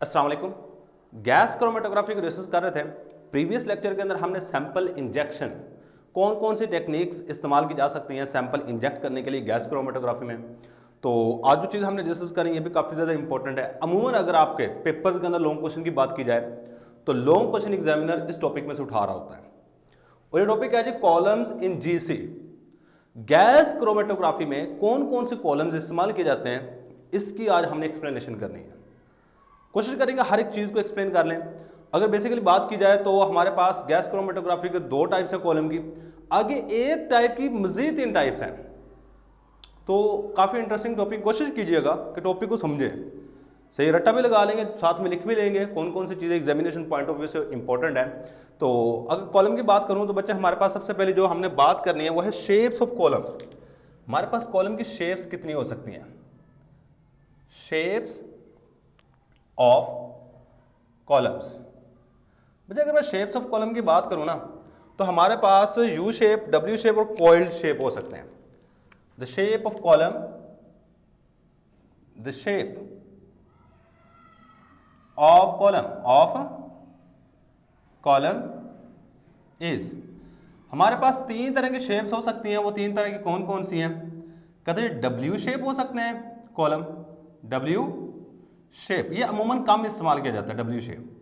अस्सलाम वालेकुम। Gas chromatography की रिसर्च कर रहे थे। प्रीवियस लेक्चर के अंदर हमने सैंपल इंजेक्शन, कौन कौन सी टेक्निक्स इस्तेमाल की जा सकती हैं सैंपल इंजेक्ट करने के लिए गैस क्रोमेटोग्राफी में। तो आज जो चीज़ हमने डिस्कस करी ये भी काफ़ी ज़्यादा इंपॉर्टेंट है। अमूमन अगर आपके पेपर्स के अंदर लॉन्ग क्वेश्चन की बात की जाए तो लॉन्ग क्वेश्चन एग्जामिनर इस टॉपिक में से उठा रहा होता है और ये टॉपिक है जी columns in GC. Gas chromatography में कौन कौन से कॉलम्स इस्तेमाल किए जाते हैं इसकी आज हमने एक्सप्लेनेशन करनी है। कोशिश करेंगे हर एक चीज़ को एक्सप्लेन कर लें। अगर बेसिकली बात की जाए तो हमारे पास गैस क्रोमेटोग्राफी के दो टाइप्स है कॉलम की, आगे एक टाइप की मजीद 3 टाइप्स हैं। तो काफ़ी इंटरेस्टिंग टॉपिक, कोशिश कीजिएगा कि टॉपिक को समझें, सही रट्टा भी लगा लेंगे, साथ में लिख भी लेंगे कौन कौन सी चीज़ें एग्जामिनेशन पॉइंट ऑफ व्यू से इंपॉर्टेंट है। तो अगर कॉलम की बात करूँ तो बच्चे हमारे पास सबसे पहले जो हमने बात करनी है वो है शेप्स ऑफ कॉलम। हमारे पास कॉलम की शेप्स कितनी हो सकती हैं? Shapes of columns. बच्चे अगर मैं शेप्स ऑफ कॉलम की बात करूं ना तो हमारे पास यू शेप, डब्ल्यू शेप और कॉइल्ड शेप हो सकते हैं। The shape of column, the shape of column is, हमारे पास 3 तरह की शेप्स हो सकती हैं। वो 3 तरह की कौन कौन सी हैं? कहते हैं डब्ल्यू शेप हो सकते हैं कॉलम, डब्ल्यू शेप, ये अमूमन कम इस्तेमाल किया जाता है डब्ल्यू शेप।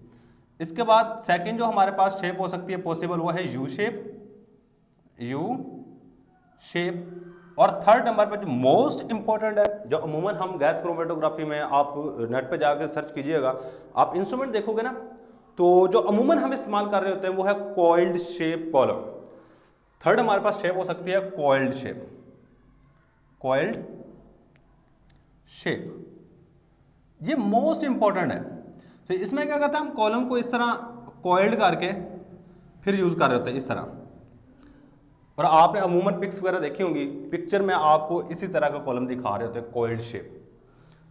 इसके बाद सेकंड जो हमारे पास शेप हो सकती है पॉसिबल वो है यू शेप, और थर्ड नंबर पर जो मोस्ट इंपॉर्टेंट है, जो अमूमन हम गैस क्रोमेटोग्राफी में, आप नेट पे जाकर सर्च कीजिएगा, आप इंस्ट्रूमेंट देखोगे ना तो जो अमूमन हम इस्तेमाल कर रहे होते हैं वो है कॉइल्ड शेप कॉलम। थर्ड हमारे पास शेप हो सकती है कॉइल्ड शेप, कॉइल्ड शेप, ये मोस्ट इंपॉर्टेंट है। तो इसमें क्या करते हैं, हम कॉलम को इस तरह कॉइल्ड करके फिर यूज कर रहे होते हैं इस तरह। और आपने अमूमन पिक्स वगैरह देखी होंगी, पिक्चर में आपको इसी तरह का कॉलम दिखा रहे होते हैं कॉइल्ड शेप,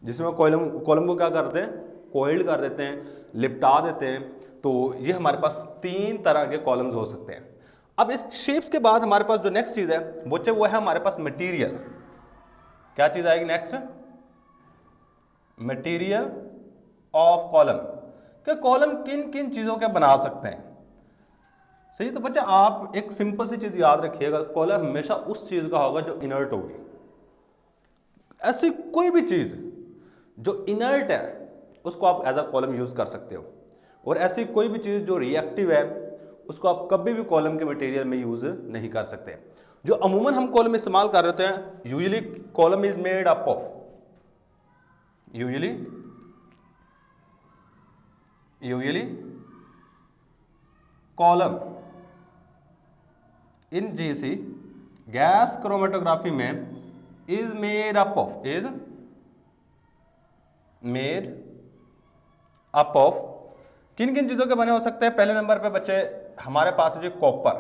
जिसमें कॉलम को क्या करते हैं, कॉइल्ड कर देते हैं, लिपटा देते हैं। तो ये हमारे पास 3 तरह के कॉलम्स हो सकते हैं। अब इस शेप्स के बाद हमारे पास जो नेक्स्ट चीज है वो है हमारे पास मटीरियल। क्या चीज आएगी नेक्स्ट? मटीरियल ऑफ कॉलम, कि कॉलम किन किन चीजों के बना सकते हैं। सही, तो बच्चा आप एक सिंपल सी चीज याद रखिएगा, कॉलम हमेशा उस चीज का होगा जो इनर्ट होगी। ऐसी कोई भी चीज जो इनर्ट है उसको आप एज अ कॉलम यूज कर सकते हो, और ऐसी कोई भी चीज जो रिएक्टिव है उसको आप कभी भी कॉलम के मटेरियल में यूज नहीं कर सकते। जो अमूमन हम कॉलम इस्तेमाल कर रहे होते हैं, usually column is made up of, usually column in GC gas chromatography में इज मेड अप ऑफ किन किन चीजों के बने हो सकते हैं? पहले नंबर पे बच्चे हमारे पास है जी कॉपर,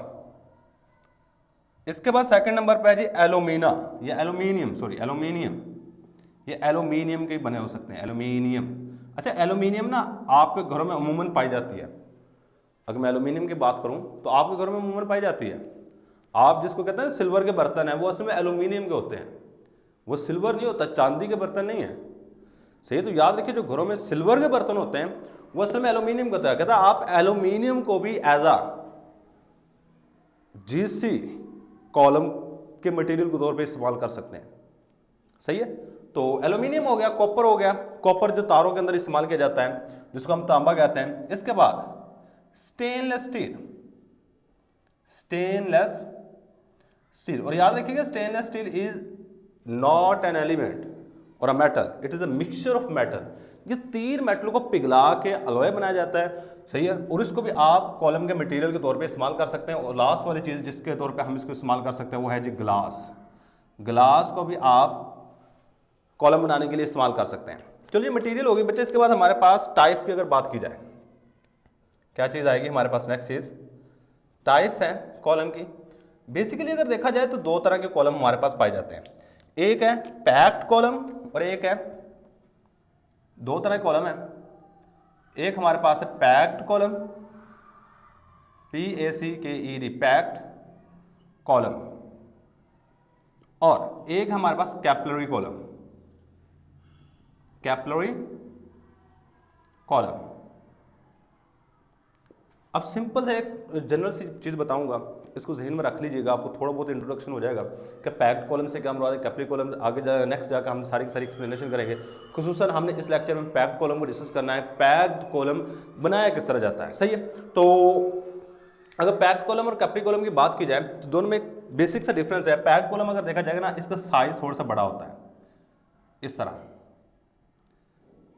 इसके बाद सेकंड नंबर पे है जी एल्यूमिना, ये एल्यूमिनियम, ये एल्यूमिनियम के बने हो सकते हैं, एल्यूमिनियम। अच्छा, एल्यूमिनियम ना आपके घरों में अमूमन पाई जाती है। अगर मैं एल्यूमिनियम की बात करूं तो आपके घरों में अमूमन पाई जाती है। आप जिसको कहते हैं सिल्वर के बर्तन है वो असल में एल्यूमिनियम के होते हैं, वो सिल्वर नहीं होता, चांदी के बर्तन नहीं है। सही, तो याद रखिए जो घरों में सिल्वर के बर्तन होते हैं वो असल में एल्यूमिनियम का होता है। कहता है आप एल्यूमिनियम को भी एज आ जीसी कॉलम के मटेरियल के तौर पे इस्तेमाल कर सकते हैं। सही है, तो एल्यूमिनियम हो गया, कॉपर हो गया, कॉपर जो तारों के अंदर इस्तेमाल किया जाता है जिसको हम तांबा कहते हैं। इसके बाद स्टेनलेस स्टील, और याद रखिएगा stainless steel is not an element और a metal, it is a mixture of metal. ये 3 मेटल को पिघला के अलॉय बनाया जाता है। सही है, और इसको भी आप कॉलम के मटेरियल के तौर पे इस्तेमाल कर सकते हैं। और लास्ट वाली चीज़ जिसके तौर पे हम इसको इस्तेमाल कर सकते हैं वो है जी ग्लास को भी आप कॉलम बनाने के लिए इस्तेमाल कर सकते हैं। चलिए मटेरियल होगी बच्चे। इसके बाद हमारे पास टाइप्स की अगर बात की जाए, क्या चीज़ आएगी हमारे पास? नेक्स्ट चीज़ टाइप्स हैं कॉलम की। बेसिकली अगर देखा जाए तो 2 तरह के कॉलम हमारे पास पाए जाते हैं, एक है पैक्ड कॉलम और एक है, 2 तरह के कॉलम है। एक हमारे पास है packed column, PACKED, packed column, और एक हमारे पास कैपिलरी कॉलम। अब सिंपल से एक जनरल सी चीज़ बताऊंगा, इसको जहन में रख लीजिएगा, आपको थोड़ा बहुत इंट्रोडक्शन हो जाएगा कि पैक्ड कॉलम से क्या मुराद है, कैप्री कॉलम। आगे नेक्स्ट जाकर हम सारी एक्सप्लेनेशन करेंगे। खुसूसन हमने इस लेक्चर में पैक्ड कॉलम को डिस्कस करना है, पैक्ड कॉलम बनाया किस तरह जाता है। सही है, तो अगर पैक्ड कॉलम और कैप्री कॉलम की बात की जाए तो दोनों में एक बेसिक सा डिफरेंस है। पैक्ड कॉलम अगर देखा जाएगा ना, इसका साइज थोड़ा सा बड़ा होता है इस तरह,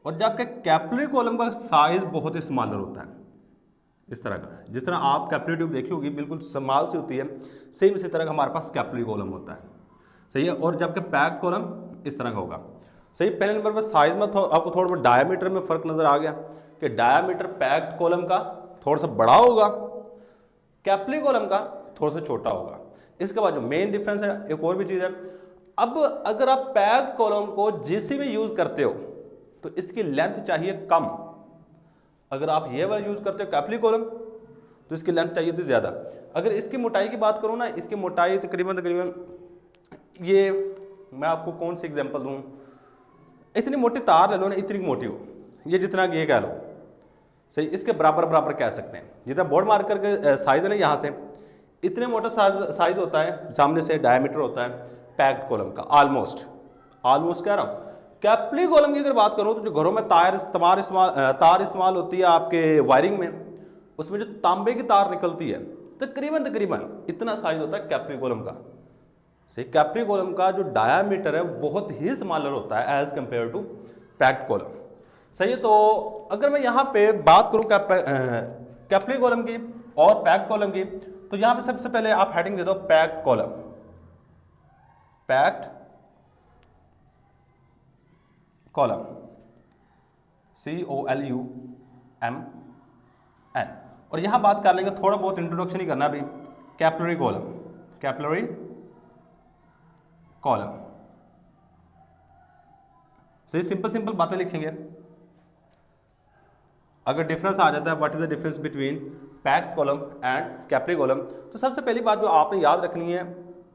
और जबकि कैपिलरी कॉलम का साइज बहुत ही स्मॉलर होता है इस तरह का। जिस तरह आप कैपिलरी ट्यूब देखी होगी बिल्कुल स्मॉल सी होती है, सेम इसी तरह का हमारे पास कैपिलरी कॉलम होता है। सही है, और जबकि पैक्ड कॉलम इस तरह का होगा। सही, पहले नंबर पर साइज में आपको थोड़ा बहुत डायमीटर में फर्क नजर आ गया कि डायमीटर पैक्ड कॉलम का थोड़ा सा बड़ा होगा, कैपिलरी कॉलम का थोड़ा सा छोटा होगा। इसके बाद जो मेन डिफरेंस है, एक और भी चीज़ है, अब अगर आप पैक्ड कॉलम को जीसी में यूज करते हो तो इसकी लेंथ चाहिए कम। अगर आप ये वाला यूज करते हो कैपिलरी कॉलम तो इसकी लेंथ चाहिए थी ज़्यादा। अगर इसकी मोटाई की बात करूँ ना, इसकी मोटाई तकरीबन ये मैं आपको कौन सी एग्जांपल दूँ, इतनी मोटी तार ले लो ना, इतनी मोटी हो, ये जितना ये कह लो, सही, इसके बराबर कह सकते हैं। जितना बोर्ड मार्कर के साइज है ना, यहाँ से इतने मोटा साइज होता है, सामने से डायमीटर होता है पैक्ड कॉलम का, ऑलमोस्ट कह रहा हूँ। कैपिलरी कॉलम की अगर बात करूँ तो जो घरों में तार इस्तेमाल होती है आपके वायरिंग में, उसमें जो तांबे की तार निकलती है तकरीबन इतना साइज होता है कैपिलरी कॉलम का। सही, कैपिलरी कॉलम का जो डायामीटर है बहुत ही स्मॉलर होता है as compared to packed column. सही है, तो अगर मैं यहाँ पे बात करूँ कैपिलरी कॉलम की और पैक्ड कॉलम की, तो यहाँ पे सबसे पहले आप हेडिंग दे दो packed column, packed column, COLUMN। और यहां बात कर लेंगे, थोड़ा बहुत इंट्रोडक्शन ही करना अभी, कैपिलरी कॉलम। सही, सिंपल बातें लिखेंगे। अगर डिफरेंस आ जाता है, what is the difference between packed column and capillary column, तो सबसे पहली बात जो आपने याद रखनी है,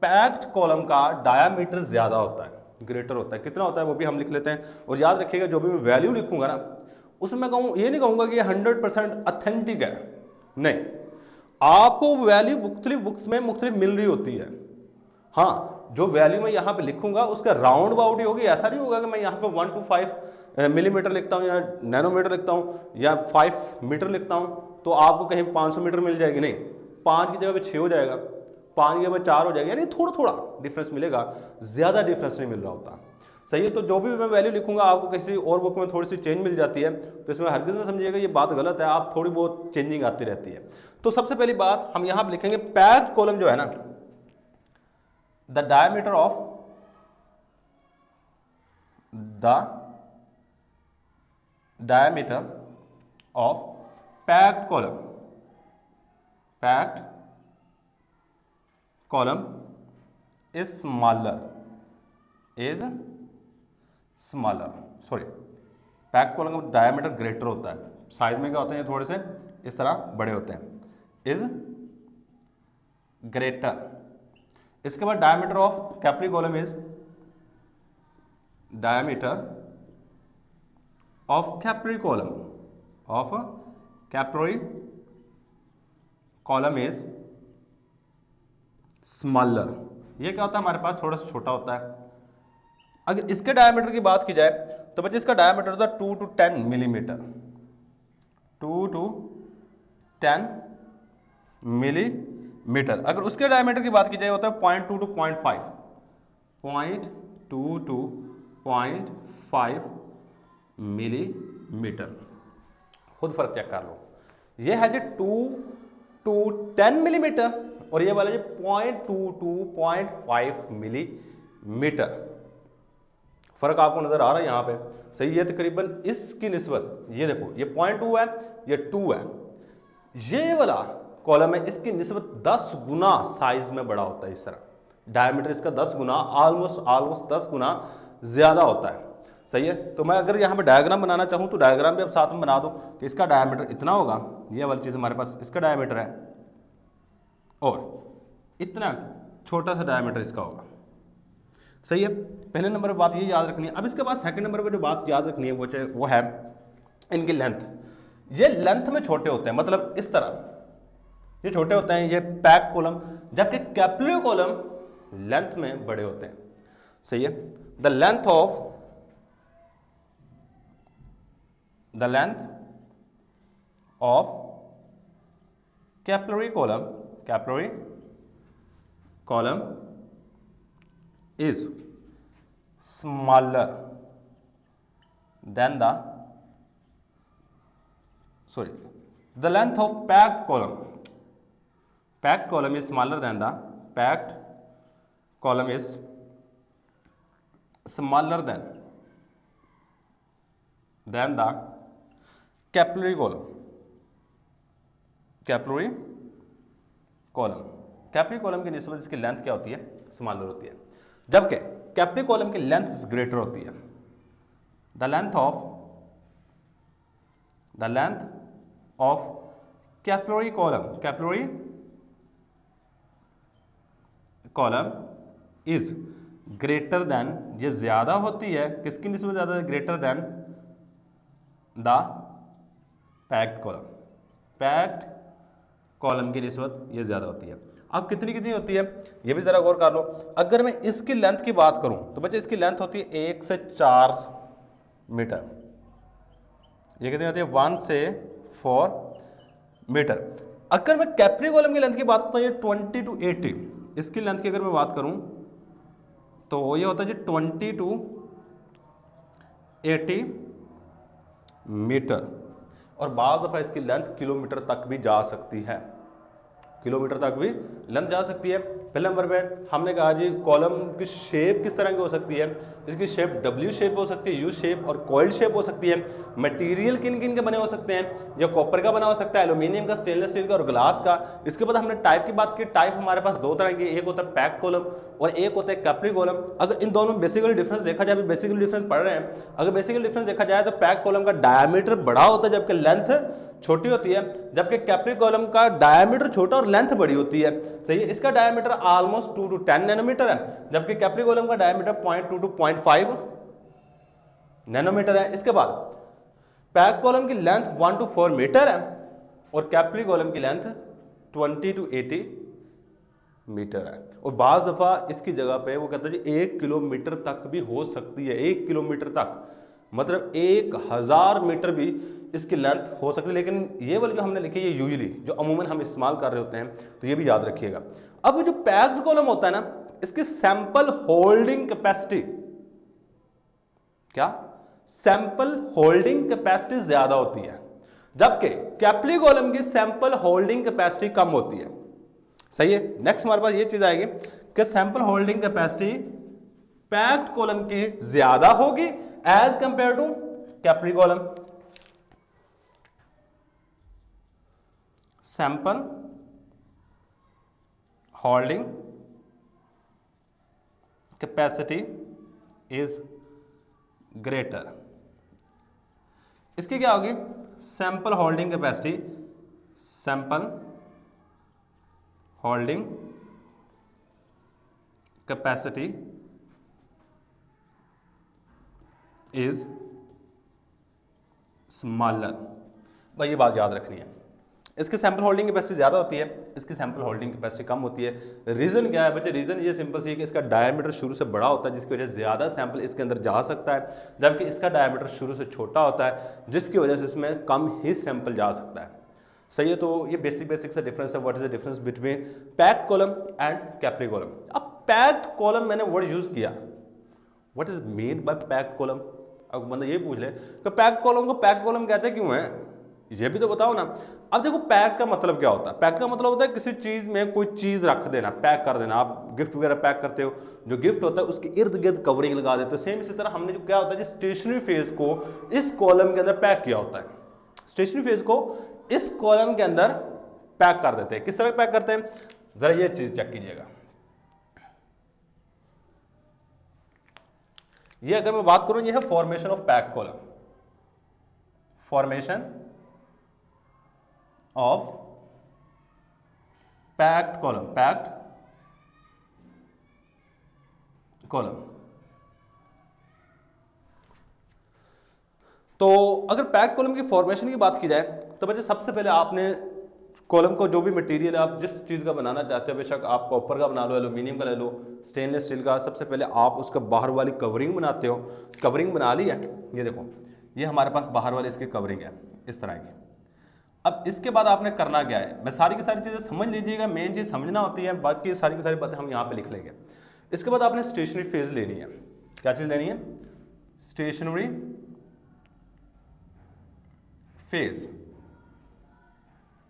पैक्ड कॉलम का डायामीटर ज्यादा होता है, ग्रेटर होता है। कितना होता है वो भी हम लिख लेते हैं। और याद रखिएगा, जो भी मैं वैल्यू लिखूंगा ना, उसमें मैं कहूँ ये नहीं कहूँगा कि 100% ऑथेंटिक है, नहीं, आपको वैल्यू मुख्तलिफ बुक्स में मुख्तलिफ मिल रही होती है। हाँ, जो वैल्यू मैं यहाँ पे लिखूंगा उसका राउंड अबाउट ही होगी। ऐसा नहीं होगा कि मैं यहाँ पे 1 to 5 मिलीमीटर लिखता हूँ या नैनोमीटर लिखता हूँ या 5 मीटर लिखता हूँ तो आपको कहीं 500 मीटर मिल जाएगी, नहीं, 5 की जगह पे 6 हो जाएगा, 5 की जगह पे 4 हो जाएगा, यानी थोड़ा डिफरेंस मिलेगा, ज़्यादा डिफरेंस नहीं मिल रहा होता। सही है, तो जो भी मैं वैल्यू लिखूंगा आपको किसी और बुक में थोड़ी सी चेंज मिल जाती है, तो इसमें हरगिज़ में समझिएगा ये बात गलत है, आप थोड़ी बहुत चेंजिंग आती रहती है। तो सबसे पहली बात हम यहाँ पर लिखेंगे, पैक्ड कॉलम जो है ना, the diameter of packed column is smaller, sorry, packed column का डायमीटर ग्रेटर होता है, साइज में क्या होते हैं, थोड़े से इस तरह बड़े होते हैं, इज ग्रेटर। इसके बाद diameter of capillary column is diameter of capillary column is smaller. ये क्या होता है, हमारे पास थोड़ा सा छोटा होता है। अगर इसके डायमीटर की बात की जाए तो बच्चे इसका डायमीटर होता है 2 to 10 मिलीमीटर, 2 to 10 मिलीमीटर। अगर उसके डायमीटर की बात की जाए होता है 0.2 to 0.5, 0.2 to 0.5 मिलीमीटर। खुद फर्क चेक कर लो, ये है जी 2 to 10 मिलीमीटर और ये वाला जी 0.2 to 0.5 मिलीमीटर। फर्क आपको नजर आ रहा है यहाँ पे, सही है, तकरीबन इसकी निस्बत, ये देखो ये 0.2 है, ये 2 है, ये वाला कॉलम है, इसकी निस्बत 10 गुना साइज में बड़ा होता है। इस तरह डायमीटर इसका 10 गुना, ऑलमोस्ट 10 गुना ज्यादा होता है। सही है, तो मैं अगर यहाँ पे डायग्राम बनाना चाहूँ तो डायग्राम भी अब साथ में बना दूँ कि इसका डायमीटर इतना होगा, ये वाली चीज़ हमारे पास इसका डायमीटर है और इतना छोटा सा डायमीटर इसका होगा। सही है, पहले नंबर पर बात ये याद रखनी है। अब इसके बाद सेकंड नंबर पर जो बात याद रखनी है वो है इनकी लेंथ, ये लेंथ में छोटे होते हैं, मतलब इस तरह ये छोटे होते हैं, ये पैक्ड कॉलम, जबकि कैपिलरी कॉलम लेंथ में बड़े होते हैं। सही है। The length of capillary column is smaller than the length of packed column is smaller than the packed column is smaller than the capillary column की निस्बत इसकी लेंथ क्या होती है, स्मॉलर होती है, जबकि कैपिलरी कॉलम की लेंथ ग्रेटर होती है। The length of capillary column is greater than, ये ज्यादा होती है, किसकी निस्बत ज्यादा है, greater than the packed column की निस्बत ये ज्यादा होती है। अब कितनी कितनी होती है ये भी जरा गौर कर लो। अगर मैं इसकी लेंथ की बात करूं तो बच्चे इसकी लेंथ होती है 1 से 4 मीटर। ये कितनी होती है, 1 से 4 मीटर। अगर मैं कैपिलरी कॉलम की लेंथ की बात करता हूं, ये 20 to 80, इसकी लेंथ की अगर मैं बात करूं तो ये होता है जी 20 to 80 मीटर, और बाज़ दफ़ा इसकी लेंथ किलोमीटर तक भी जा सकती है, किलोमीटर तक भी लेंथ जा सकती है। पहले नंबर पे हमने कहा जी कॉलम की शेप किस तरह की हो सकती है, इसकी शेप डब्ल्यू शेप हो सकती है, यू शेप और कॉइल शेप हो सकती है। मटेरियल किन किन के बने हो सकते हैं, या कॉपर का बना हो सकता है, एल्यूमिनियम का, स्टेनलेस स्टील का और ग्लास का। इसके बाद हमने टाइप की बात की। टाइप हमारे पास दो तरह की, एक होता है पैक्ड कॉलम और एक होता है कैपिलरी कॉलम। अगर इन दोनों में बेसिकली डिफरेंस देखा जाए, बेसिकली डिफरेंस पढ़ रहे हैं, अगर बेसिकली डिफरेंस देखा जाए तो पैक्ड कॉलम का डायमीटर बड़ा होता है जबकि लेंथ छोटी होती है, जबकि कैपिलरी कॉलम का डायमीटर छोटा और लेंथ बड़ी होती है। सही है। इसका डायमीटर ऑलमोस्ट 2 to 10 नैनोमीटर है, जबकि कैपिलरी कॉलम का डायमीटर 0.2 to 0.5 नैनोमीटर है। इसके बाद पैक्ड कॉलम की लेंथ 1 to 4 मीटर है और कैपिलरी कॉलम की लेंथ 20 to 80 मीटर है। और बाज़ दफ़ा इसकी जगह पे वो कहता है जी 1 किलोमीटर तक भी हो सकती है, 1 किलोमीटर तक, मतलब 1000 मीटर भी इसकी लेंथ हो सकती है। लेकिन ये वाली जो हमने लिखी है ये यूजुअली जो अमूमन हम इस्तेमाल कर रहे होते हैं, तो ये भी याद रखिएगा। अब जो पैक्ड कॉलम होता है ना, इसकी सैंपल होल्डिंग कैपेसिटी, क्या सैंपल होल्डिंग कैपेसिटी ज्यादा होती है, जबकि कैपिलरी कॉलम की सैंपल होल्डिंग कैपेसिटी कम होती है। सही है। नेक्स्ट हमारे पास ये चीज आएगी कि sample holding capacity packed column की ज्यादा होगी as compared to capillary column. Sample holding capacity is greater. इसकी क्या होगी, sample holding capacity, sample holding capacity is smaller. भाई ये बात याद रखनी है, इसकी सैंपल होल्डिंग कैपेसिटी ज़्यादा होती है, इसकी सैंपल होल्डिंग कैपेसिटी कम होती है। रीज़न क्या है बच्चे, रीज़न ये सिंपल सी है कि इसका डायमीटर शुरू से बड़ा होता है जिसकी वजह से ज़्यादा सैंपल इसके अंदर जा सकता है, जबकि इसका डायमीटर शुरू से छोटा होता है जिसकी वजह से इसमें कम ही सैंपल जा सकता है। सही है। तो ये बेसिक सा डिफरेंस है। What is the difference between packed column and capillary column. अब पैक्ड कॉलम मैंने वर्ड यूज़ किया, what is mean by packed column. अब मतलब ये पूछ ले कि पैक्ड कॉलम को पैक्ड कॉलम कहते हैं क्यों है, ये भी तो बताओ ना। अब देखो पैक का मतलब क्या होता है, पैक का मतलब होता है किसी चीज में कोई चीज रख देना, पैक कर देना। आप गिफ्ट वगैरह पैक करते हो, जो गिफ्ट होता है उसके इर्द गिर्द कवरिंग लगा देते हो। सेम इसी तरह हमने जो क्या होता है स्टेशनरी फेज को इस कॉलम के अंदर पैक किया होता है, स्टेशनरी फेज को इस कॉलम के अंदर पैक कर देते हैं। किस तरह पैक करते हैं, जरा ये चीज चेक कीजिएगा। ये अगर मैं बात करूं, ये है formation of packed column, formation of packed column, packed column. तो अगर पैक्ड कॉलम की फॉर्मेशन की बात की जाए तो बच्चे सबसे पहले आपने कॉलम को जो भी मटेरियल आप जिस चीज़ का बनाना चाहते हो, बेशक आप कॉपर का बना लो, एल्यूमिनियम का ले लो, स्टेनलेस स्टील का, सबसे पहले आप उसका बाहर वाली कवरिंग बनाते हो। कवरिंग बना ली है, ये देखो ये हमारे पास बाहर वाली इसकी कवरिंग है इस तरह की। अब इसके बाद आपने करना क्या है, मैं सारी की सारी चीज़ें समझ लीजिएगा, मेन चीज़ समझना होती है, बाकी सारी की सारी बातें हम यहाँ पे लिख लेंगे। इसके बाद आपने स्टेशनरी फेज लेनी है। क्या चीज़ लेनी है? Stationary phase.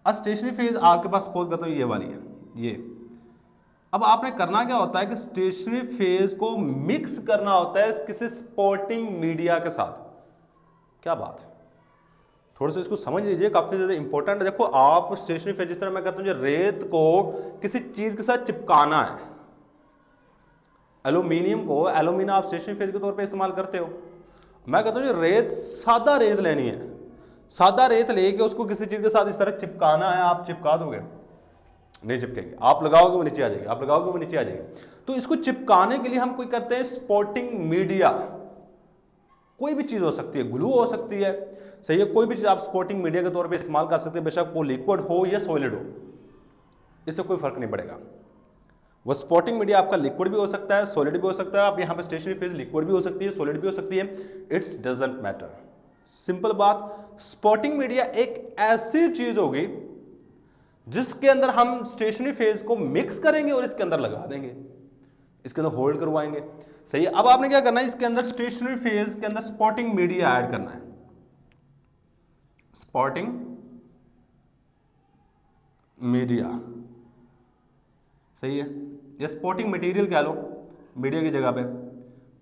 अब स्टेशनरी फेज आपके पास सपोज करता हूँ ये वाली है, ये। अब आपने करना क्या होता है कि स्टेशनरी फेज को मिक्स करना होता है किसी स्पोर्टिंग मीडिया के साथ। क्या बात है, थोड़ा सा इसको समझ लीजिए, काफी ज्यादा इंपॉर्टेंट है। देखो आप स्टेशनरी फेज, जिस तरह मैं कहता हूँ रेत को किसी चीज के साथ चिपकाना है, एल्यूमिनियम को, एल्यूमिनियम आप स्टेशनरी फेज के तौर पे इस्तेमाल करते हो। मैं कहता हूँ रेत, सादा रेत लेनी है, सादा रेत लेके उसको किसी चीज के साथ इस तरह चिपकाना है, आप चिपका दोगे? नहीं चिपकेगी। आप लगाओगे वो नीचे आ जाएगी, आप लगाओगे वो नीचे आ जाएगी। तो इसको चिपकाने के लिए हम कोई करते हैं स्पोर्टिंग मीडिया। कोई भी चीज हो सकती है, ग्लू हो सकती है, सही है, कोई भी चीज आप स्पोर्टिंग मीडिया के तौर पे इस्तेमाल कर सकते हैं, बेशक वो लिक्विड हो या सॉलिड हो, इससे कोई फर्क नहीं पड़ेगा। वो स्पोर्टिंग मीडिया आपका लिक्विड भी हो सकता है, सॉलिड भी हो सकता है। आप यहाँ पे स्टेशनरी फेज लिक्विड भी हो सकती है, सॉलिड भी हो सकती है, इट्स डजंट मैटर। सिंपल बात, स्पोर्टिंग मीडिया एक ऐसी चीज होगी जिसके अंदर हम स्टेशनरी फेज को मिक्स करेंगे और इसके अंदर लगा देंगे, इसके अंदर होल्ड करवाएंगे, सही है। अब आपने क्या करना है, इसके अंदर स्टेशनरी फेज के अंदर स्पोर्टिंग मीडिया ऐड करना है, स्पोर्टिंग मीडिया, सही है, या स्पोर्टिंग मटेरियल कह लो, मीडिया की जगह पे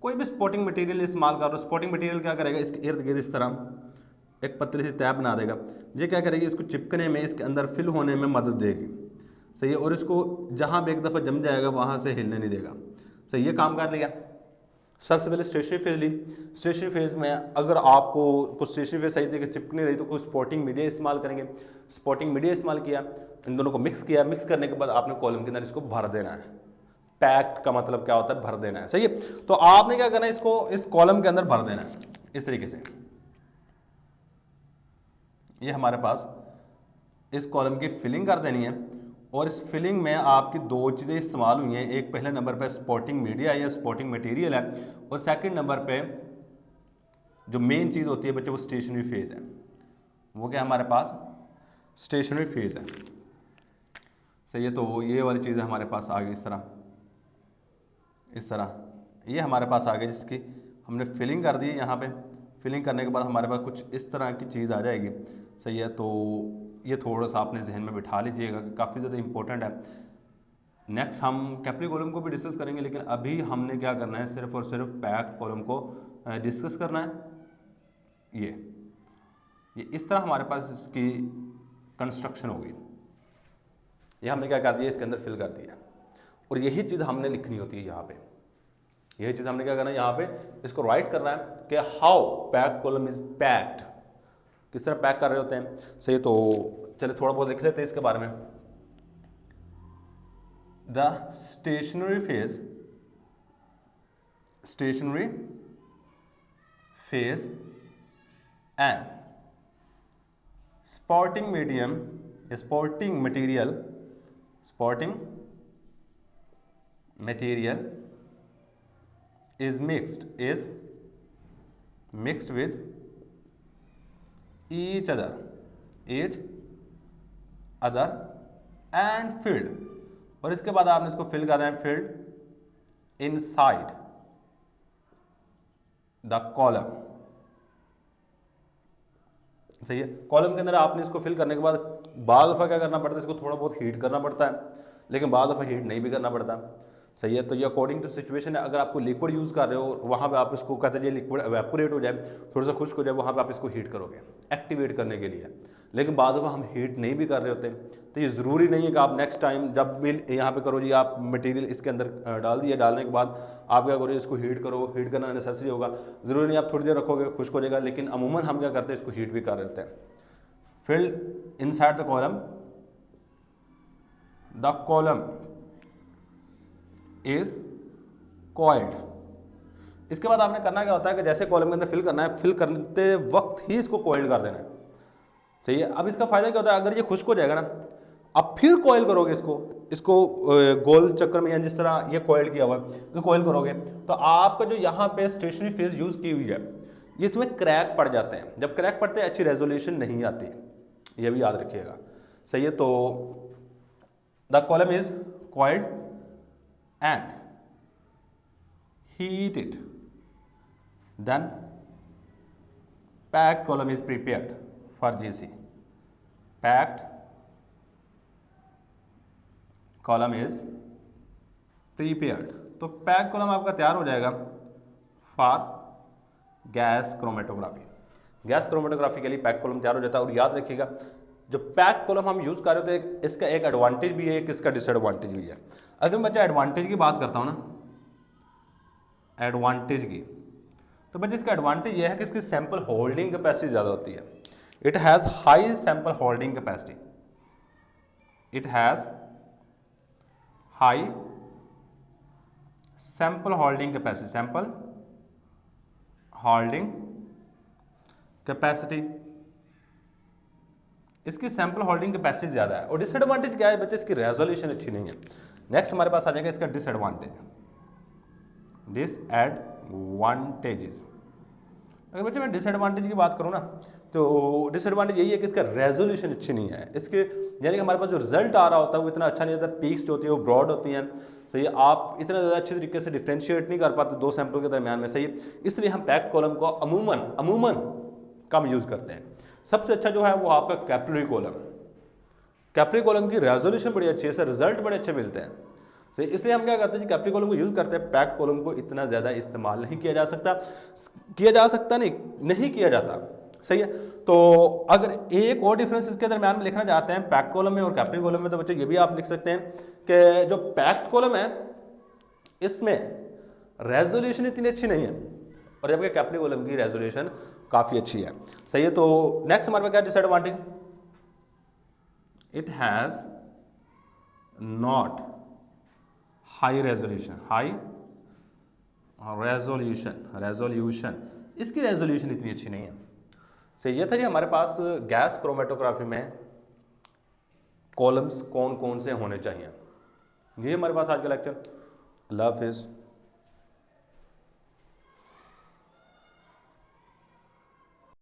कोई भी स्पोर्टिंग मटेरियल इस्तेमाल कर लो। स्पोर्टिंग मटेरियल क्या करेगा, इसके इर्द गिर्द इस तरह एक पतली सी तय बना देगा। ये क्या करेगी, इसको चिपकने में, इसके अंदर फिल होने में मदद देगी, सही है, और इसको जहाँ भी एक दफ़ा जम जाएगा वहाँ से हिलने नहीं देगा, सही है। काम कर लिया। सबसे पहले स्टेशनरी फेज ली। स्टेशनरी फेज में अगर आपको कुछ स्टेशनरी फेज सही तरीके चिपक नहीं रही तो कुछ स्पोर्टिंग मीडिया इस्तेमाल करेंगे। स्पोर्टिंग मीडिया इस्तेमाल किया, इन दोनों को मिक्स किया, मिक्स करने के बाद आपने कॉलम के अंदर इसको भर देना है। पैक्ड का मतलब क्या होता है, भर देना है, सही है। तो आपने क्या करना है, इसको इस कॉलम के अंदर भर देना है इस तरीके से। ये हमारे पास इस कॉलम की फिलिंग कर देनी है, और इस फिलिंग में आपकी दो चीज़ें इस्तेमाल हुई हैं। एक पहले नंबर पे स्पोर्टिंग मीडिया या स्पोर्टिंग मटेरियल है, और सेकंड नंबर पे जो मेन चीज़ होती है बच्चे वो स्टेशनरी फेज है। वो क्या हमारे पास स्टेशनरी फेज है, सही है। तो ये वाली चीज़ें हमारे पास आ गई इस तरह, इस तरह ये हमारे पास आ गई, जिसकी हमने फिलिंग कर दी है। यहाँ पे फिलिंग करने के बाद हमारे पास कुछ इस तरह की चीज़ आ जाएगी, सही है। तो ये थोड़ा सा आपने जहन में बिठा लीजिएगा कि काफ़ी ज़्यादा इंपॉर्टेंट है। नेक्स्ट हम कैपिटल कॉलम को भी डिस्कस करेंगे, लेकिन अभी हमने क्या करना है, सिर्फ और सिर्फ पैक्ड कॉलम को डिस्कस करना है। ये इस तरह हमारे पास इसकी कंस्ट्रक्शन होगी। ये हमने क्या कर दिया, इसके अंदर फिल कर दिया, और यही चीज़ हमने लिखनी होती है यहाँ पे। यही चीज़ हमने क्या करना है, यहाँ पे इसको राइट करना है कि how packed column is packed, किस तरह पैक कर रहे होते हैं, सही। तो चलिए थोड़ा बहुत लिख लेते हैं इसके बारे में। The stationary phase and sporting medium, sporting material is mixed with each other and filled, और इसके बाद आपने इसको फिल करना है, filled inside the column, सही है। कॉलम के अंदर आपने इसको फिल करने के बाद दफ़ा क्या करना पड़ता है, इसको थोड़ा बहुत हीट करना पड़ता है, लेकिन दफ़ा हीट नहीं भी करना पड़ता, सही है। तो ये अकॉर्डिंग टू सिचुएशन है। अगर आपको लिक्विड यूज़ कर रहे हो, वहाँ पे आप इसको कहते हैं लिक्विड एवेपोरेट हो जाए, थोड़ा सा खुश्क हो जाए, वहाँ पे आप इसको हीट करोगे एक्टिवेट करने के लिए, लेकिन बाद में हम हीट नहीं भी कर रहे होते। तो ये ज़रूरी नहीं है कि आप नेक्स्ट टाइम जब भी यहाँ पे करो जी, आप मटेरियल इसके अंदर डाल दिया, डालने के बाद आप क्या करो, इसको हीट करो, हीट करना नेसेसरी होगा, ज़रूरी नहीं आप थोड़ी देर रखोगे खुश्क हो जाएगा, लेकिन अमूमन हम क्या करते हैं, इसको हीट भी कर रहे होते हैं। Field inside the column is coiled इसके बाद आपने करना क्या होता है कि जैसे कॉलम के अंदर फिल करना है, फिल करते वक्त ही इसको कॉइल कर देना है। सही है। अब इसका फायदा क्या होता है, अगर ये खुश्क हो जाएगा ना, अब फिर कॉइल करोगे इसको गोल चक्कर में, या जिस तरह ये कॉइल किया हुआ है तो कॉइल करोगे तो आपका जो यहाँ पे स्टेशनरी फेस यूज की हुई है ये इसमें क्रैक पड़ जाते हैं। जब क्रैक पड़ते हैं अच्छी रेजोल्यूशन नहीं आती, ये भी याद रखिएगा। सही है। तो the column is coiled and heated, then packed column is prepared for GC. Packed column is prepared. तो पैक कॉलम आपका तैयार हो जाएगा for gas chromatography. Gas chromatography के लिए पैक कॉलम तैयार हो जाता है। और याद रखिएगा जो पैक कॉलम हम यूज कर रहे थे इसका एक एडवांटेज भी है, एक इसका डिसएडवांटेज भी है। अगर मैं बच्चा एडवांटेज की बात करता हूँ ना, एडवांटेज की, तो बच्चे इसका एडवांटेज यह है कि इसकी सैंपल होल्डिंग कैपेसिटी ज़्यादा होती है। It has high sample holding capacity, it has high sample holding capacity, sample holding capacity, इसकी सैंपल होल्डिंग कैपेसिटी ज़्यादा है। और डिसएडवांटेज क्या है बच्चे, इसकी रेजोल्यूशन अच्छी नहीं है। नेक्स्ट हमारे पास आ जाएगा इसका डिसएडवांटेज, डिसएडवांटेजेस। अगर बच्चे मैं डिसएडवांटेज की बात करूँ ना, तो डिसएडवांटेज यही है कि इसका रेजोल्यूशन अच्छी नहीं है। इसके यानी कि हमारे पास जो रिजल्ट आ रहा होता है वो इतना अच्छा नहीं होता, पीक्स जो होती है वो ब्रॉड होती हैं। सही है। आप इतना ज़्यादा अच्छे तरीके से डिफ्रेंशिएट नहीं कर पाते दो सैंपल के दरमियान में। सही है। इसलिए हम पैक्ड कॉलम को अमूमन कम यूज़ करते हैं। सबसे अच्छा जो है वो आपका कैपिलरी कॉलम है। कैपिलरी कॉलम की रेजोल्यूशन बड़ी अच्छी है, इससे रिजल्ट बड़े अच्छे मिलते हैं। सही, इसलिए हम क्या करते हैं, कैपिलरी कॉलम को यूज़ करते हैं। पैक्ड कॉलम को इतना ज़्यादा इस्तेमाल नहीं किया जा सकता, नहीं किया जाता। सही है। तो अगर एक और डिफरेंस इसके दरमियान में लिखना चाहते हैं पैक्ड कॉलम में और कैपिलरी कॉलम में, तो बच्चे ये भी आप लिख सकते हैं कि जो पैक्ड कॉलम है इसमें रेजोल्यूशन इतनी अच्छी नहीं है और जबकि कैपिलरी कॉलम की रेजोल्यूशन काफ़ी अच्छी है। सही है। तो नेक्स्ट हमारे पास क्या disadvantage, it has not high resolution, resolution इसकी रेजोल्यूशन इतनी अच्छी नहीं है। सही, ये था जी हमारे पास गैस क्रोमेटोग्राफी में कॉलम्स कौन कौन से होने चाहिए। ये हमारे पास आज का लेक्चर। अल्लाह हाफिज़।